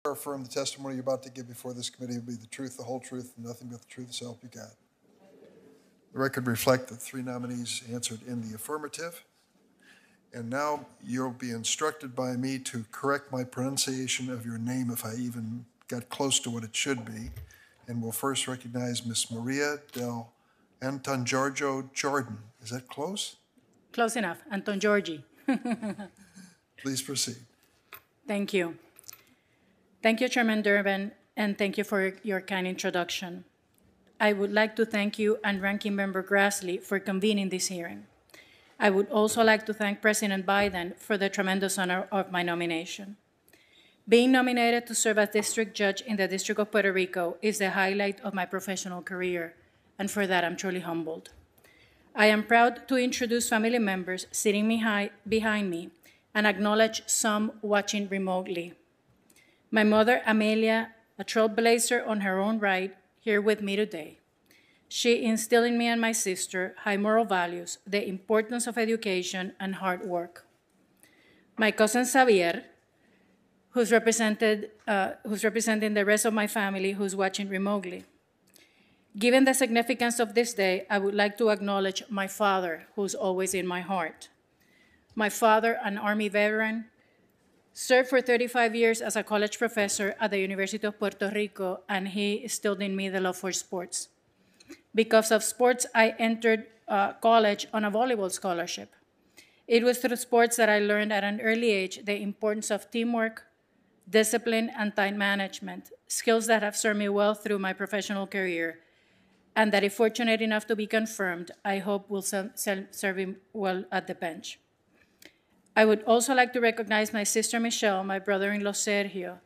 Affirm the testimony you're about to give before this committee will be the truth, the whole truth, and nothing but the truth, so help you God. The record reflect that 3 nominees answered in the affirmative. And now you'll be instructed by me to correct my pronunciation of your name if I even got close to what it should be. And we'll first recognize Ms. Maria del Antongiorgio Jordan. Is that close? Close enough. Anton Giorgi. Please proceed. Thank you. Thank you, Chairman Durbin, and thank you for your kind introduction. I would like to thank you and Ranking Member Grassley for convening this hearing. I would also like to thank President Biden for the tremendous honor of my nomination. Being nominated to serve as district judge in the District of Puerto Rico is the highlight of my professional career, and for that I'm truly humbled. I am proud to introduce family members sitting behind me and acknowledge some watching remotely. My mother, Amelia, a trailblazer on her own right, here with me today. She instilled in me and my sister high moral values, the importance of education, and hard work. My cousin Xavier, who's representing the rest of my family who's watching remotely. Given the significance of this day, I would like to acknowledge my father, who's always in my heart. My father, an Army veteran, served for 35 years as a college professor at the University of Puerto Rico, and he instilled in me the love for sports. Because of sports, I entered college on a volleyball scholarship. It was through sports that I learned at an early age the importance of teamwork, discipline, and time management, skills that have served me well through my professional career, and that if fortunate enough to be confirmed, I hope will serve me well at the bench. I would also like to recognize my sister Michelle, my brother-in-law Sergio,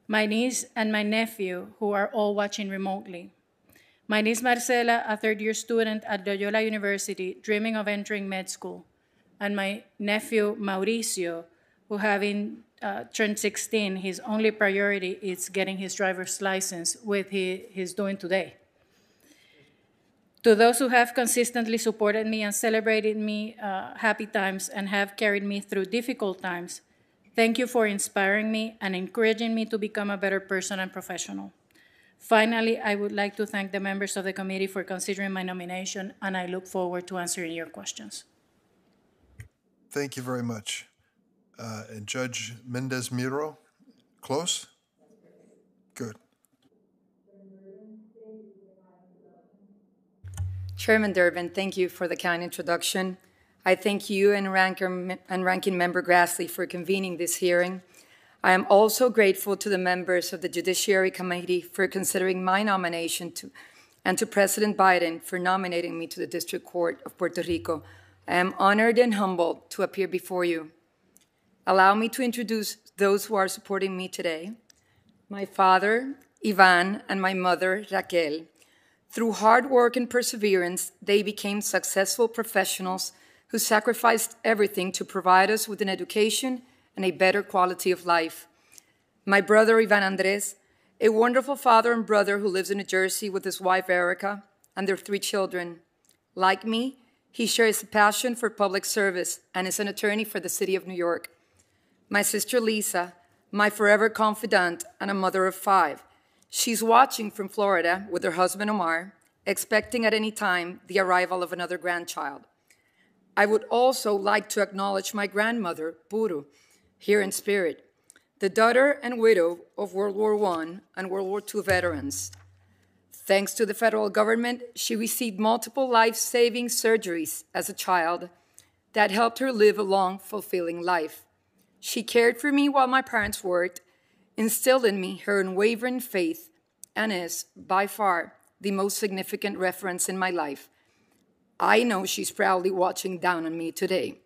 my niece and my nephew, who are all watching remotely. My niece Marcela, a third-year student at Loyola University, dreaming of entering med school, and my nephew Mauricio, who having turned 16, his only priority is getting his driver's license, which he's doing today. To those who have consistently supported me and celebrated me happy times and have carried me through difficult times, thank you for inspiring me and encouraging me to become a better person and professional. Finally, I would like to thank the members of the committee for considering my nomination, and I look forward to answering your questions. Thank you very much. And Judge Mendez-Miro, close? Good. Chairman Durbin, thank you for the kind introduction. I thank you and Ranking Member Grassley for convening this hearing. I am also grateful to the members of the Judiciary Committee for considering my nomination and to President Biden for nominating me to the District Court of Puerto Rico. I am honored and humbled to appear before you. Allow me to introduce those who are supporting me today. My father, Ivan, and my mother, Raquel. Through hard work and perseverance, they became successful professionals who sacrificed everything to provide us with an education and a better quality of life. My brother, Ivan Andres, a wonderful father and brother who lives in New Jersey with his wife, Erica, and their 3 children. Like me, he shares a passion for public service and is an attorney for the city of New York. My sister, Lisa, my forever confidant and a mother of 5. She's watching from Florida with her husband, Omar, expecting at any time the arrival of another grandchild. I would also like to acknowledge my grandmother, Puru, here in spirit, the daughter and widow of World War I and World War II veterans. Thanks to the federal government, she received multiple life-saving surgeries as a child that helped her live a long, fulfilling life. She cared for me while my parents worked, instilled in me her unwavering faith, and is, by far, the most significant reference in my life. I know she's proudly watching down on me today.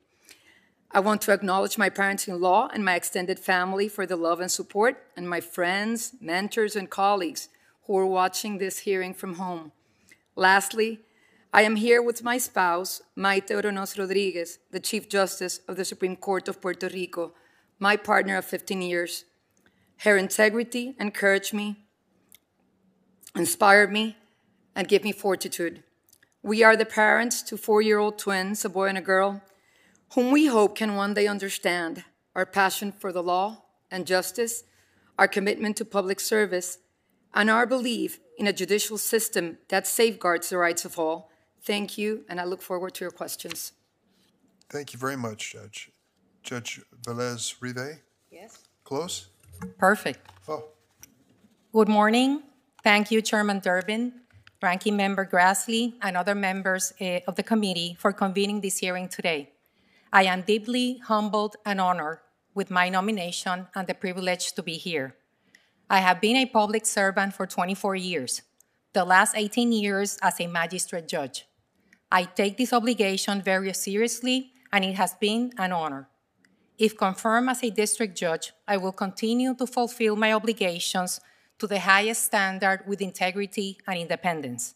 I want to acknowledge my parents-in-law and my extended family for the love and support, and my friends, mentors, and colleagues who are watching this hearing from home. Lastly, I am here with my spouse, Maite Oronoz Rodriguez, the Chief Justice of the Supreme Court of Puerto Rico, my partner of 15 years. Her integrity encouraged me, inspired me, and gave me fortitude. We are the parents to 4-year-old twins, a boy and a girl, whom we hope can one day understand our passion for the law and justice, our commitment to public service, and our belief in a judicial system that safeguards the rights of all. Thank you, and I look forward to your questions. Thank you very much, Judge. Judge Velez-Rive? Yes. Close? Perfect. Oh, Good morning. Thank you, Chairman Durbin, Ranking Member Grassley, and other members of the committee for convening this hearing today. I am deeply humbled and honored with my nomination and the privilege to be here. I have been a public servant for 24 years, the last 18 years as a magistrate judge. I take this obligation very seriously, and it has been an honor. If confirmed as a district judge, I will continue to fulfill my obligations to the highest standard with integrity and independence.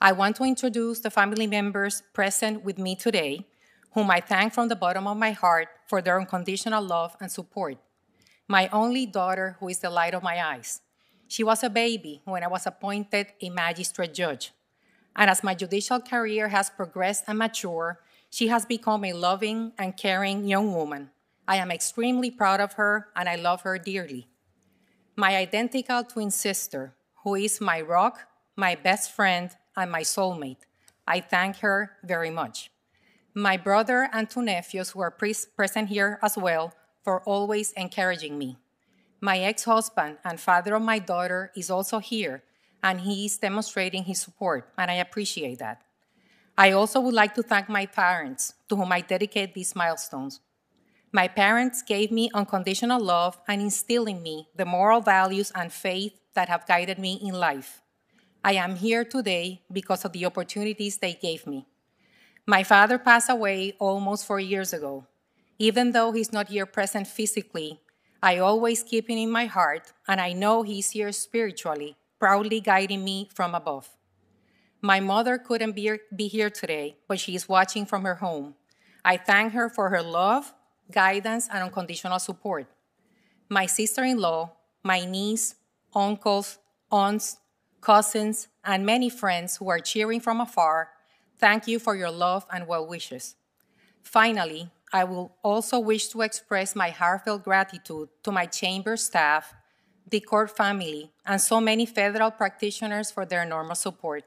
I want to introduce the family members present with me today, whom I thank from the bottom of my heart for their unconditional love and support. My only daughter, who is the light of my eyes. She was a baby when I was appointed a magistrate judge. And as my judicial career has progressed and matured, she has become a loving and caring young woman. I am extremely proud of her, and I love her dearly. My identical twin sister, who is my rock, my best friend, and my soulmate. I thank her very much. My brother and two nephews who are present here as well for always encouraging me. My ex-husband and father of my daughter is also here, and he is demonstrating his support, and I appreciate that. I also would like to thank my parents, to whom I dedicate these milestones. My parents gave me unconditional love and instilled in me the moral values and faith that have guided me in life. I am here today because of the opportunities they gave me. My father passed away almost 4 years ago. Even though he's not here present physically, I always keep him in my heart, and I know he's here spiritually, proudly guiding me from above. My mother couldn't be here today, but she is watching from her home. I thank her for her love, guidance, and unconditional support. My sister-in-law, my niece, uncles, aunts, cousins, and many friends who are cheering from afar, thank you for your love and well wishes. Finally, I will also wish to express my heartfelt gratitude to my chamber staff, the court family, and so many federal practitioners for their enormous support.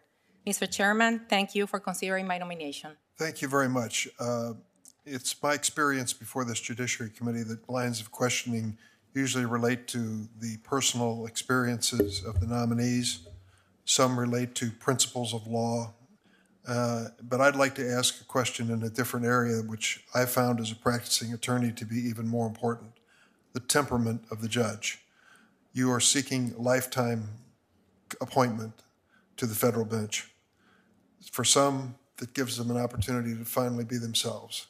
Mr. Chairman, thank you for considering my nomination. thank you very much. It's my experience before this Judiciary Committee that lines of questioning usually relate to the personal experiences of the nominees. Some relate to principles of law. But I'd like to ask a question in a different area, which I found as a practicing attorney to be even more important: the temperament of the judge. You are seeking lifetime appointment to the federal bench. For some, that gives them an opportunity to finally be themselves.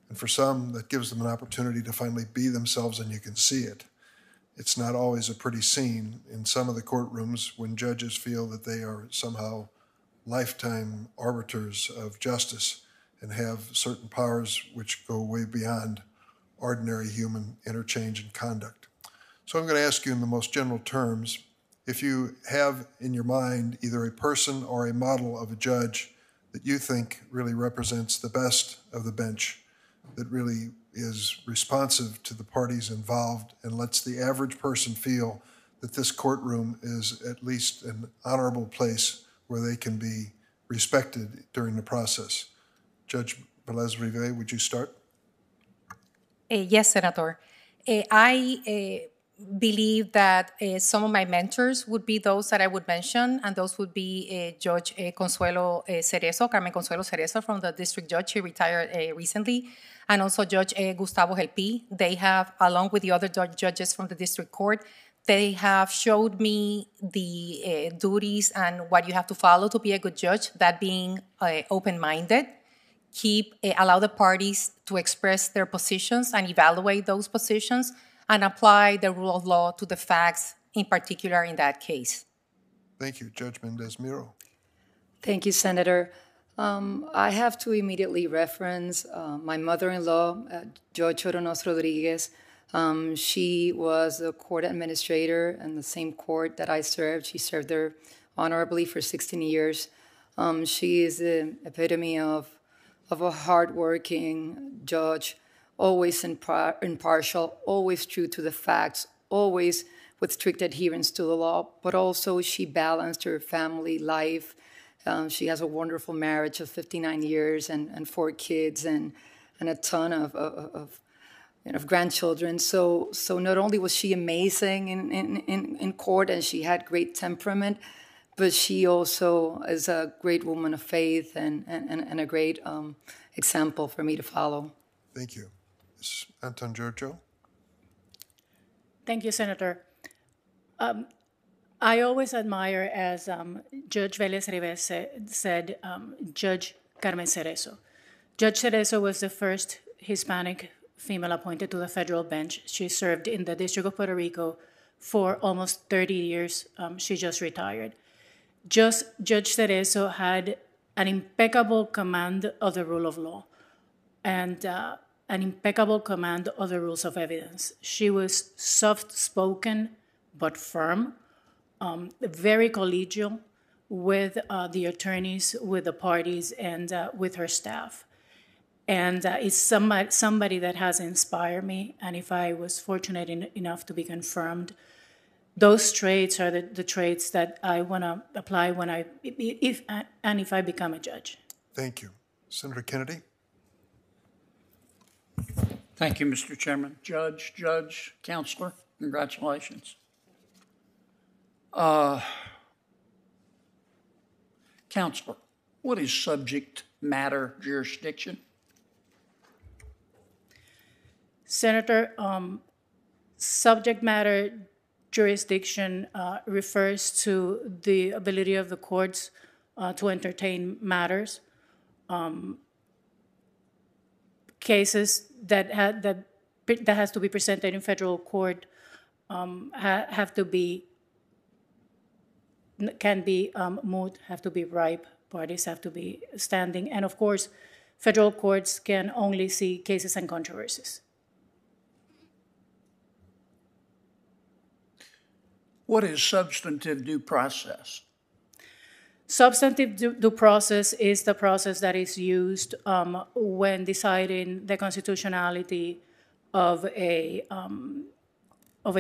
And for some, that gives them an opportunity to finally be themselves, and you can see it. It's not always a pretty scene in some of the courtrooms when judges feel that they are somehow lifetime arbiters of justice and have certain powers which go way beyond ordinary human interchange and conduct. So I'm going to ask you in the most general terms, if you have in your mind either a person or a model of a judge that you think really represents the best of the bench, that really is responsive to the parties involved and lets the average person feel that this courtroom is at least an honorable place where they can be respected during the process. Judge Velez-Rive, would you start? Yes, Senator. I believe that some of my mentors would be those that I would mention, and those would be Judge Consuelo Cerezo, Carmen Consuelo Cerezo from the district judge. She retired recently, and also Judge Gustavo Gelpi. They have, along with the other judges from the district court, they have showed me the duties and what you have to follow to be a good judge, that being open-minded, allow the parties to express their positions and evaluate those positions, and apply the rule of law to the facts, in particular in that case. Thank you. Judge Mendez-Miro. Thank you, Senator. I have to immediately reference my mother-in-law, Judge Oronos Rodriguez. She was a court administrator in the same court that I served. She served there honorably for 16 years. She is the epitome of a hardworking judge, always impartial, always true to the facts, always with strict adherence to the law, but also she balanced her family life. She has a wonderful marriage of 59 years and 4 kids and a ton of grandchildren. So not only was she amazing in court and she had great temperament, but she also is a great woman of faith and a great example for me to follow. Thank you. Ms. Anton Giorgio? Thank you, Senator. I always admire, as Judge Vélez-Rivas said, Judge Carmen Cerezo. Judge Cerezo was the first Hispanic female appointed to the federal bench. She served in the District of Puerto Rico for almost 30 years. She just retired. Judge Cerezo had an impeccable command of the rule of law and an impeccable command of the rules of evidence. She was soft-spoken but firm, very collegial with the attorneys, with the parties, and with her staff. And it's somebody that has inspired me. And if I was fortunate enough to be confirmed, those traits are the traits that I want to apply if I become a judge. Thank you. Senator Kennedy? Thank you, Mr. Chairman. Judge, Counselor, congratulations. Counselor, what is subject matter jurisdiction? Senator, subject matter jurisdiction refers to the ability of the courts to entertain matters. Cases that has to be presented in federal court can be moot, have to be ripe, parties have to be standing, and of course, federal courts can only see cases and controversies. What is substantive due process? Substantive due process is the process that is used when deciding the constitutionality of a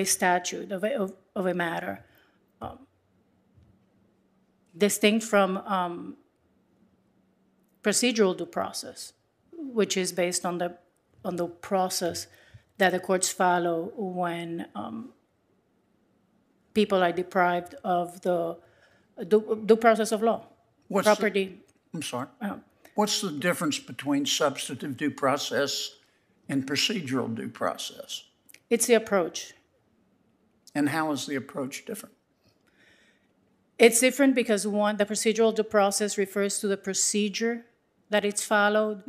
statute, of a matter, distinct from procedural due process, which is based on the process that the courts follow when people are deprived of the due process of law, property. I'm sorry. What's the difference between substantive due process and procedural due process? It's the approach. And how is the approach different? It's different because, one, the procedural due process refers to the procedure that it's followed,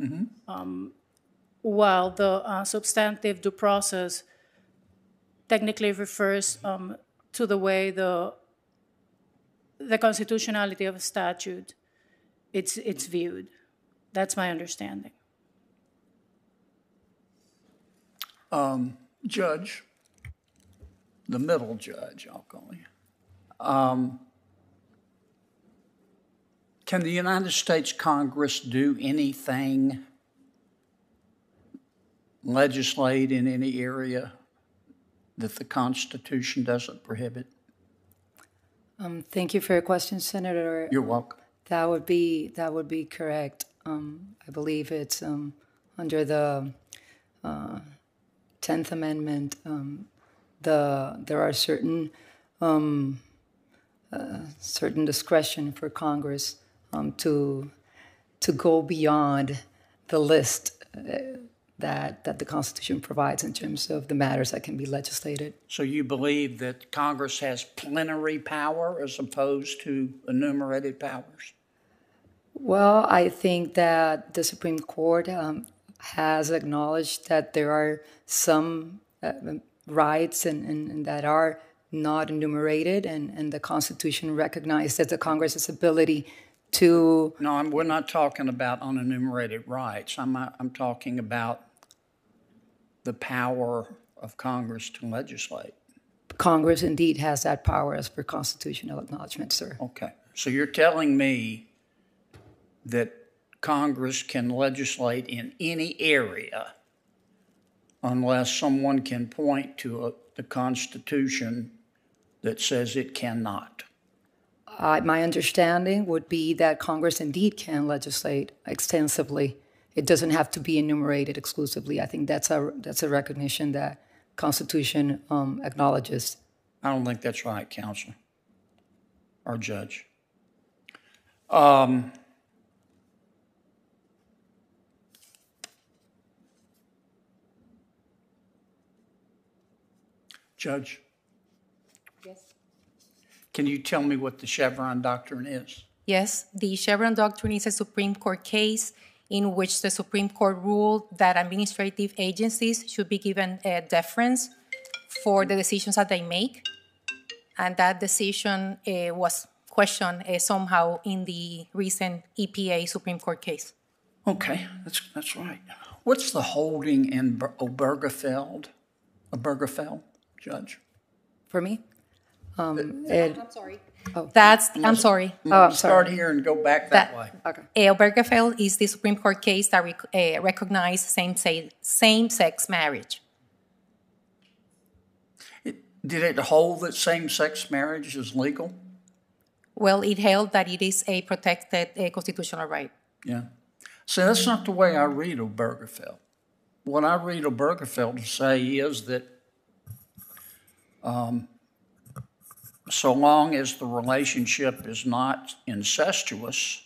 while the substantive due process technically refers to the way the constitutionality of a statute it's viewed. That's my understanding. Judge, the middle judge, I'll call you. Can the United States Congress do anything, legislate in any area that the Constitution doesn't prohibit? Thank you for your question, Senator. You're welcome. That would be correct. I believe it's under the 10th Amendment. There are certain discretion for Congress to go beyond the list that the Constitution provides in terms of the matters that can be legislated. So you believe that Congress has plenary power as opposed to enumerated powers? Well, I think that the Supreme Court has acknowledged that there are some rights and that are not enumerated, and the Constitution recognizes the Congress's ability to... No, we're not talking about unenumerated rights. I'm talking about the power of Congress to legislate. Congress indeed has that power as per constitutional acknowledgement, sir. Okay. So you're telling me that Congress can legislate in any area unless someone can point to the Constitution that says it cannot? My understanding would be that Congress indeed can legislate extensively. It doesn't have to be enumerated exclusively. I think that's a recognition that Constitution acknowledges. I don't think that's right, Counselor or Judge. Judge? Yes. Can you tell me what the Chevron doctrine is? Yes, the Chevron Doctrine is a Supreme Court case in which the Supreme Court ruled that administrative agencies should be given deference for the decisions that they make. And that decision was questioned somehow in the recent EPA Supreme Court case. Okay, that's right. What's the holding in Obergefell, Judge? For me? I'm sorry. Oh. I'm sorry. I'm Start sorry. here and go back that way. Okay. Obergefell is the Supreme Court case that recognized same-sex marriage. Did it hold that same-sex marriage is legal? Well, it held that it is a protected constitutional right. Yeah. See, that's not the way I read Obergefell. What I read Obergefell to say is that so long as the relationship is not incestuous,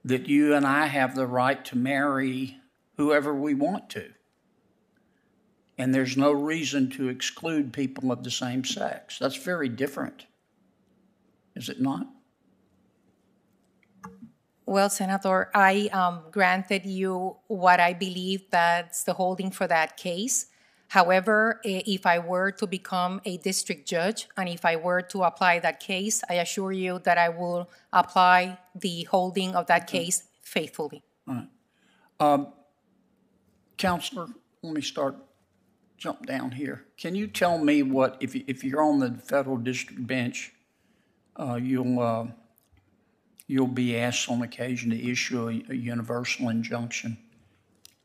that you and I have the right to marry whoever we want to. And there's no reason to exclude people of the same sex. That's very different, is it not? Well, Senator, I granted you what I believe that's the holding for that case. However, if I were to become a district judge and if I were to apply that case, I assure you that I will apply the holding of that case faithfully. All right. Counselor, let me jump down here. Can you tell me what, if you're on the federal district bench, you'll be asked on occasion to issue a universal injunction.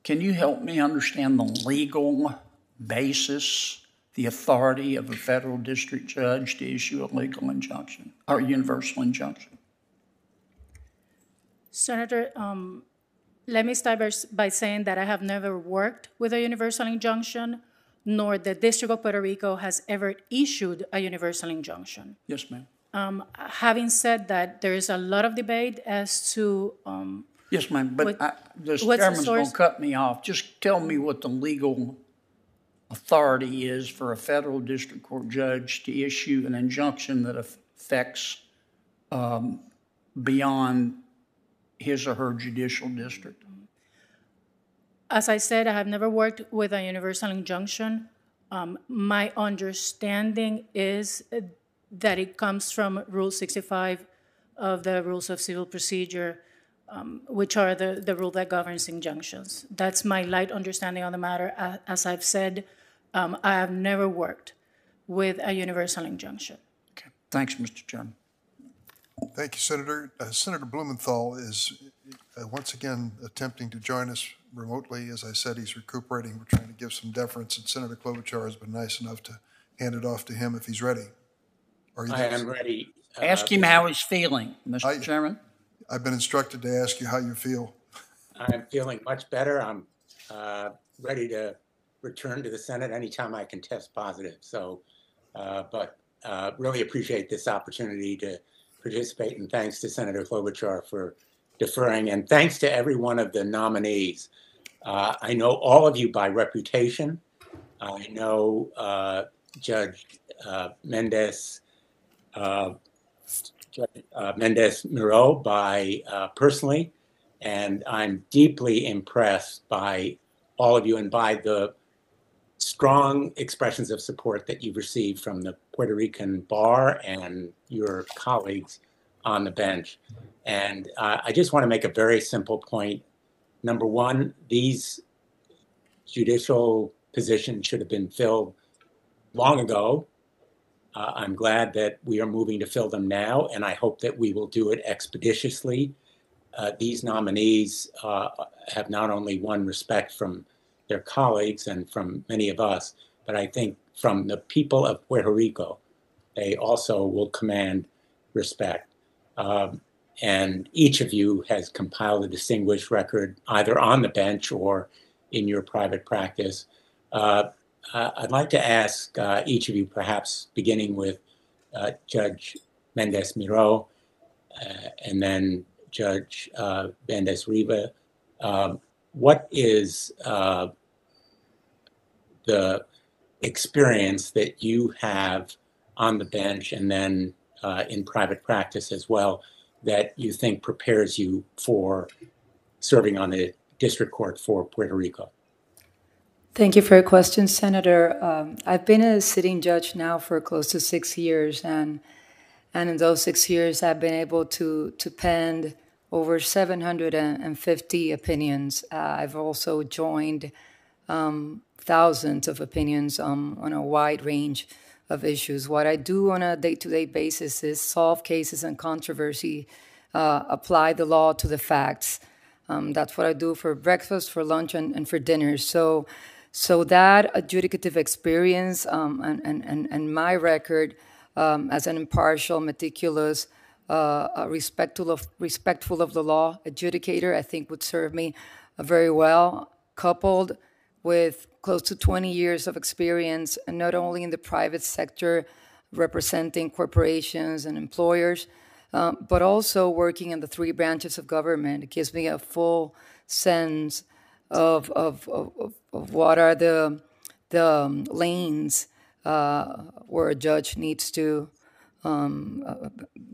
Can you help me understand the legal basis, the authority of a federal district judge to issue a legal injunction or universal injunction? Senator, let me start by saying that I have never worked with a universal injunction, nor the District of Puerto Rico has ever issued a universal injunction. Yes, ma'am. Having said that, there is a lot of debate as to yes, ma'am, but the what's chairman's going to cut me off. Just tell me what the legal authority is for a federal district court judge to issue an injunction that affects beyond his or her judicial district. As I said, I have never worked with a universal injunction. My understanding is that it comes from Rule 65 of the Rules of Civil Procedure, which are the rule that governs injunctions. That's my light understanding on the matter. As I've said, I have never worked with a universal injunction. Okay. Thanks, Mr. Chairman. Thank you, Senator. Senator Blumenthal is once again attempting to join us remotely. As I said, he's recuperating. We're trying to give some deference, and Senator Klobuchar has been nice enough to hand it off to him if he's ready. I am ready. Ask him how he's feeling, Mr. Chairman. I've been instructed to ask you how you feel. I'm feeling much better. I'm ready to return to the Senate anytime I can test positive. So, but really appreciate this opportunity to participate, and thanks to Senator Klobuchar for deferring, and thanks to every one of the nominees. I know all of you by reputation. I know Judge Mendez Miro by personally, and I'm deeply impressed by all of you and by the strong expressions of support that you've received from the Puerto Rican bar and your colleagues on the bench. And I just want to make a very simple point. Number one, these judicial positions should have been filled long ago. I'm glad that we are moving to fill them now, and I hope that we will do it expeditiously. These nominees have not only won respect from their colleagues and from many of us, but I think from the people of Puerto Rico they also will command respect. And each of you has compiled a distinguished record either on the bench or in your private practice. I'd like to ask each of you, perhaps beginning with Judge Mendez-Miro and then Judge Mendez-Riva, what is the experience that you have on the bench and then in private practice as well that you think prepares you for serving on the district court for Puerto Rico? Thank you for your question, Senator. I've been a sitting judge now for close to 6 years, and in those 6 years, I've been able to pen over 750 opinions. I've also joined thousands of opinions on a wide range of issues. What I do on a day-to-day basis is solve cases and controversy, apply the law to the facts. That's what I do for breakfast, for lunch, and for dinner. So that adjudicative experience and my record as an impartial, meticulous, respectful of the law adjudicator, I think would serve me very well, coupled with close to 20 years of experience, and not only in the private sector representing corporations and employers, but also working in the 3 branches of government. It gives me a full sense of what are the lanes where a judge needs to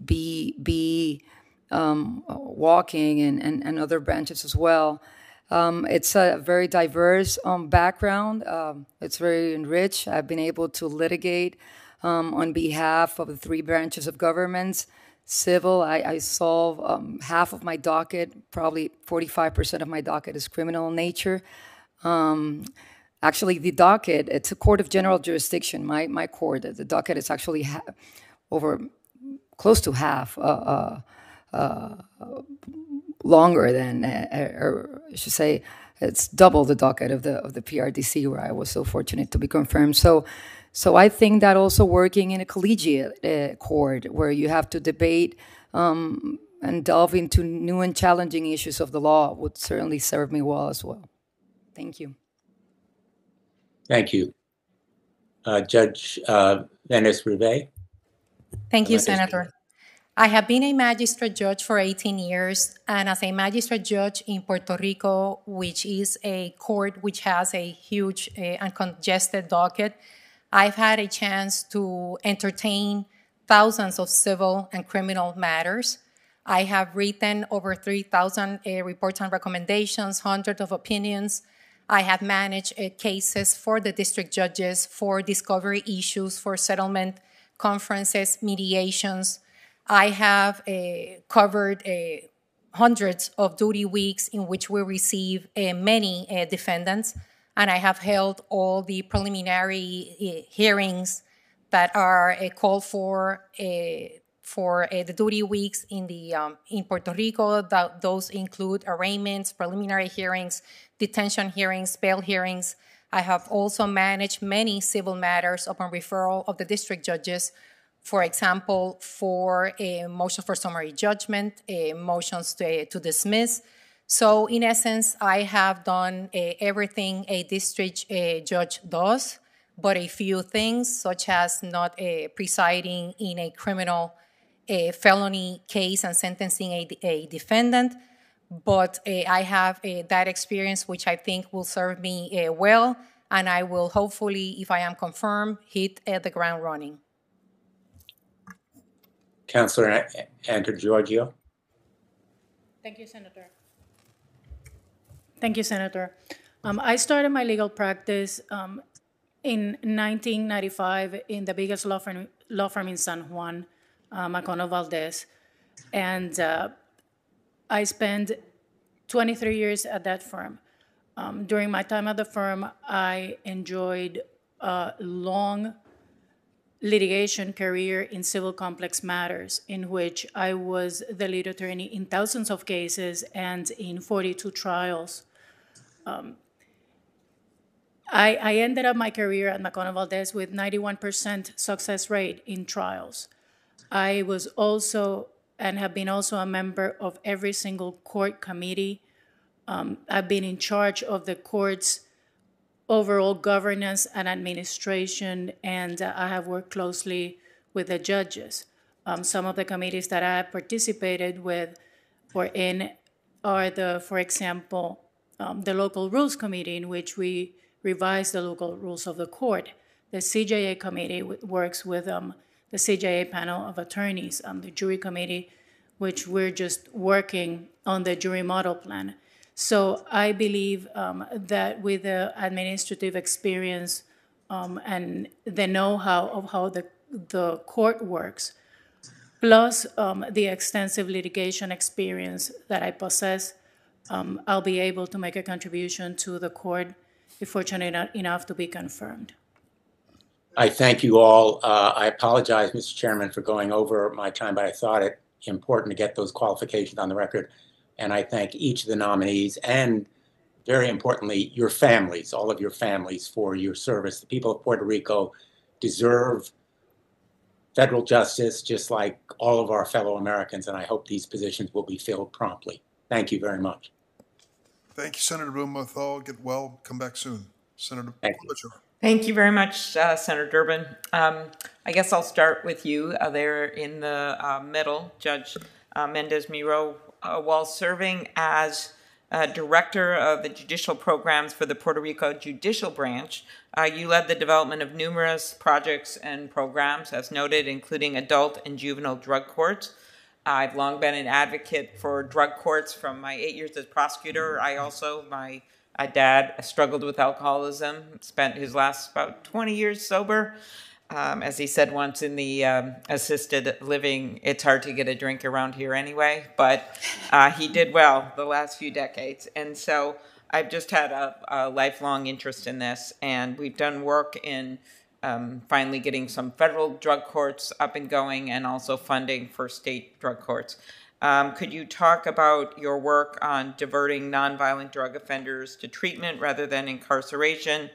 be walking, and other branches as well. It's a very diverse background. It's very enriched. I've been able to litigate on behalf of the 3 branches of governments. Civil, I solve half of my docket, probably 45% of my docket is criminal in nature. Actually, the docket, it's a court of general jurisdiction, my court. The docket is actually over close to half longer than, or I should say, it's double the docket of the PRDC, where I was so fortunate to be confirmed. So I think that also working in a collegiate court, where you have to debate and delve into new and challenging issues of the law, would certainly serve me well as well. Thank you. Thank you. Judge Mendez-Riva. Thank you, Senator. I have been a magistrate judge for 18 years, and as a magistrate judge in Puerto Rico, which is a court which has a huge and congested docket, I've had a chance to entertain thousands of civil and criminal matters. I have written over 3,000 reports and recommendations, hundreds of opinions. I have managed cases for the district judges, for discovery issues, for settlement conferences, mediations. I have covered hundreds of duty weeks in which we receive many defendants, and I have held all the preliminary hearings that are called for the duty weeks in Puerto Rico. Those include arraignments, preliminary hearings, detention hearings, bail hearings. I have also managed many civil matters upon referral of the district judges. For example, for a motion for summary judgment, motions to dismiss. So in essence, I have done everything a district judge does, but a few things, such as not presiding in a criminal felony case and sentencing a defendant. But I have that experience, which I think will serve me well, and I will hopefully, if I am confirmed, hit the ground running. Councilor Andrew Giorgio. Thank you, Senator. Thank you, Senator. I started my legal practice in 1995 in the biggest law firm in San Juan, Macono Valdez, and I spent 23 years at that firm. During my time at the firm, I enjoyed a long litigation career in civil complex matters, in which I was the lead attorney in thousands of cases and in 42 trials. I ended up my career at McConnell Valdez with 91% success rate in trials. I was also and have been also a member of every single court committee. I've been in charge of the court's overall governance and administration, and I have worked closely with the judges. Some of the committees that I have participated with or in are for example, the Local Rules Committee, in which we revise the local rules of the court. The CJA committee works with the CJA panel of attorneys, the jury committee, which we're just working on the jury model plan. So I believe that with the administrative experience and the know-how of how the court works, plus the extensive litigation experience that I possess, I'll be able to make a contribution to the court if fortunate enough to be confirmed. I thank you all. I apologize, Mr. Chairman, for going over my time, but I thought it important to get those qualifications on the record. And I thank each of the nominees and, very importantly, your families, all of your families, for your service. The people of Puerto Rico deserve federal justice, just like all of our fellow Americans, and I hope these positions will be filled promptly. Thank you very much. Thank you, Senator Blumenthal. Get well. Come back soon. Senator Butcher. Thank you very much, Senator Durbin. I guess I'll start with you there in the middle, Judge Mendez-Miro. While serving as Director of the Judicial Programs for the Puerto Rico Judicial Branch, you led the development of numerous projects and programs, as noted, including adult and juvenile drug courts. I've long been an advocate for drug courts from my 8 years as prosecutor. My dad struggled with alcoholism, spent his last about 20 years sober. As he said once in the assisted living, it's hard to get a drink around here anyway, but he did well the last few decades. And so I've just had a lifelong interest in this, and we've done work in finally getting some federal drug courts up and going and also funding for state drug courts. Could you talk about your work on diverting nonviolent drug offenders to treatment rather than incarceration,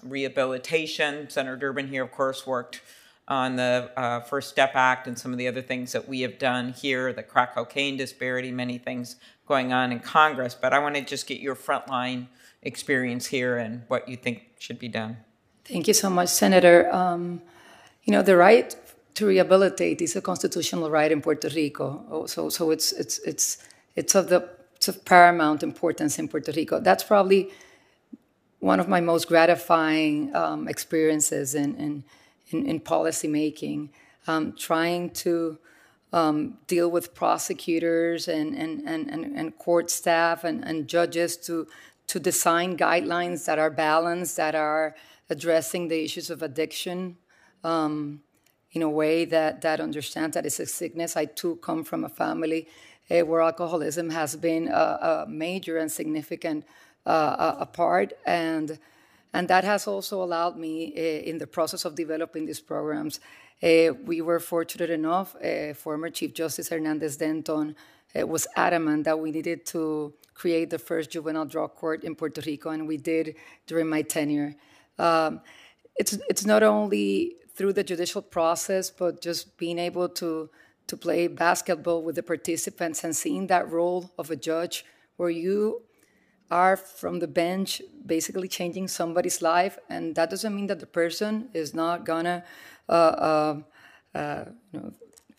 rehabilitation? Senator Durbin here, of course, worked on the First Step Act and some of the other things that we have done here, the crack cocaine disparity, many things going on in Congress. But I want to just get your frontline experience here and what you think should be done. Thank you so much, Senator. The right to rehabilitate is a constitutional right in Puerto Rico. So it's of paramount importance in Puerto Rico. That's probably one of my most gratifying experiences in policy making, trying to deal with prosecutors and court staff and judges to design guidelines that are balanced, that are addressing the issues of addiction in a way that understands that it's a sickness. I too come from a family where alcoholism has been a major and significant a part, and that has also allowed me in the process of developing these programs. We were fortunate enough, former Chief Justice Hernandez Denton was adamant that we needed to create the first juvenile drug court in Puerto Rico, and we did during my tenure. It's not only through the judicial process, but just being able to play basketball with the participants and seeing that role of a judge where you are from the bench basically changing somebody's life. And that doesn't mean that the person is not gonna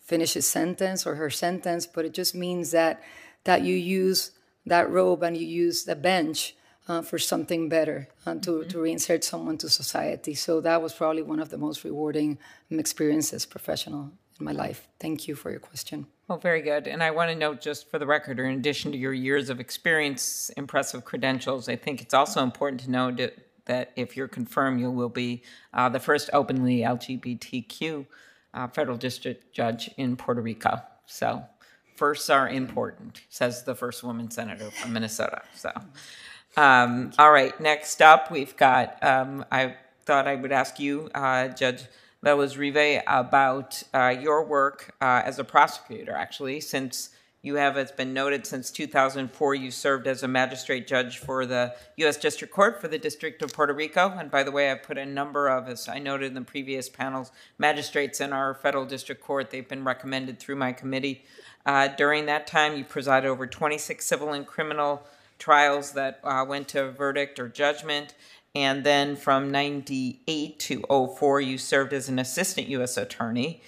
finish his sentence or her sentence, but it just means that you use that robe and you use the bench for something better, to reinsert someone to society. So that was probably one of the most rewarding experiences professional in my life. Thank you for your question. Well, very good. And I want to note, just for the record, in addition to your years of experience, impressive credentials, I think it's also important to note that if you're confirmed, you will be the first openly LGBTQ federal district judge in Puerto Rico. So firsts are important, says the first woman senator from Minnesota. So, all right, next up, we've got, I thought I would ask you, Judge Velez-Rive, about your work as a prosecutor, actually, since You have, it's been noted, since 2004, you served as a magistrate judge for the U.S. District Court for the District of Puerto Rico. And by the way, I put a number of, as I noted in the previous panels, magistrates in our federal district court. They've been recommended through my committee. During that time, you presided over 26 civil and criminal trials that went to verdict or judgment. And then from 98 to 04, you served as an assistant U.S. attorney,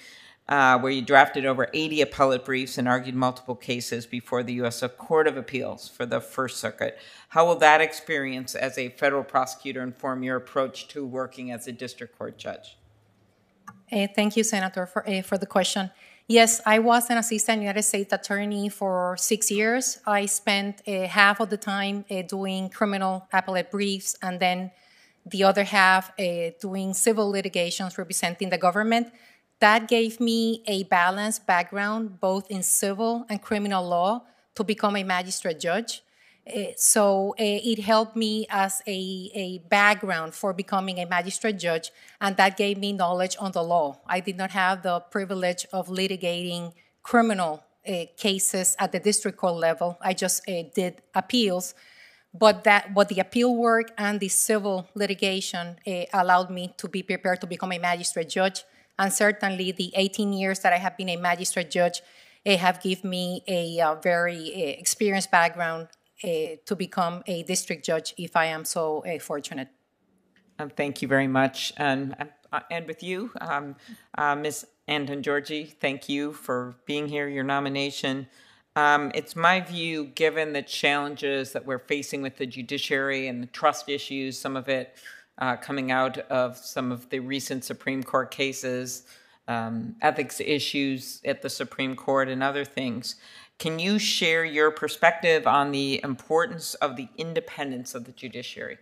where you drafted over 80 appellate briefs and argued multiple cases before the U.S. Court of Appeals for the First Circuit. How will that experience as a federal prosecutor inform your approach to working as a district court judge? Thank you, Senator, for the question. Yes, I was an assistant United States attorney for 6 years. I spent half of the time doing criminal appellate briefs, and then the other half doing civil litigations representing the government. That gave me a balanced background, both in civil and criminal law, to become a magistrate judge. So it helped me as a background for becoming a magistrate judge, and that gave me knowledge on the law. I did not have the privilege of litigating criminal cases at the district court level. I just did appeals, but the appeal work and the civil litigation allowed me to be prepared to become a magistrate judge. And certainly the 18 years that I have been a magistrate judge have given me a very experienced background to become a district judge if I am so fortunate. Thank you very much. And with you, Ms. Anton-Georgi, thank you for being here, your nomination. It's my view, given the challenges that we're facing with the judiciary and the trust issues, some of it coming out of some of the recent Supreme Court cases, ethics issues at the Supreme Court and other things. Can you share your perspective on the importance of the independence of the judiciary?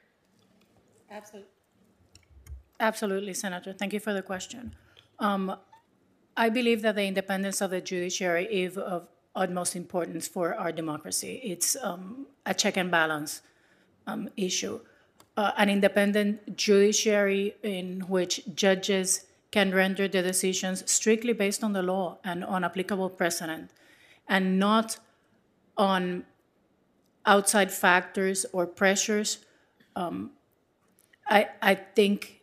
Absolutely, Senator. Thank you for the question. I believe that the independence of the judiciary is of utmost importance for our democracy. It's a check and balance issue. An independent judiciary in which judges can render their decisions strictly based on the law and on applicable precedent, and not on outside factors or pressures, I think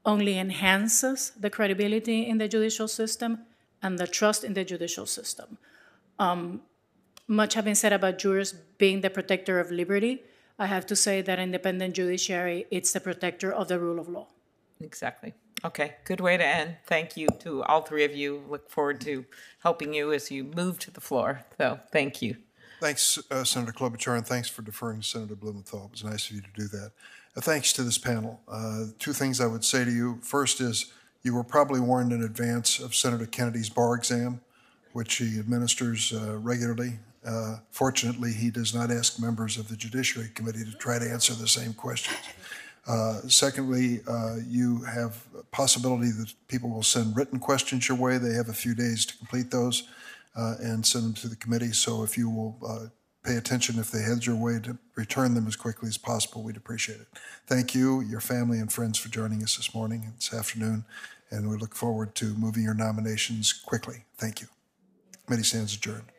only enhances the credibility in the judicial system and the trust in the judicial system. Much has been said about jurors being the protector of liberty. I have to say that independent judiciary, it's the protector of the rule of law. Exactly. Okay, good way to end. Thank you to all three of you. Look forward to helping you as you move to the floor. So thank you. Thanks, Senator Klobuchar, and thanks for deferring to Senator Blumenthal. It was nice of you to do that. Thanks to this panel. Two things I would say to you. First is you were probably warned in advance of Senator Kennedy's bar exam, which he administers regularly. Fortunately, he does not ask members of the Judiciary Committee to try to answer the same questions. Secondly, you have a possibility that people will send written questions your way. They have a few days to complete those and send them to the committee. So if you will pay attention if they head your way to return them as quickly as possible, we'd appreciate it. Thank you, your family and friends, for joining us this morning and this afternoon, and we look forward to moving your nominations quickly. Thank you. Committee stands adjourned.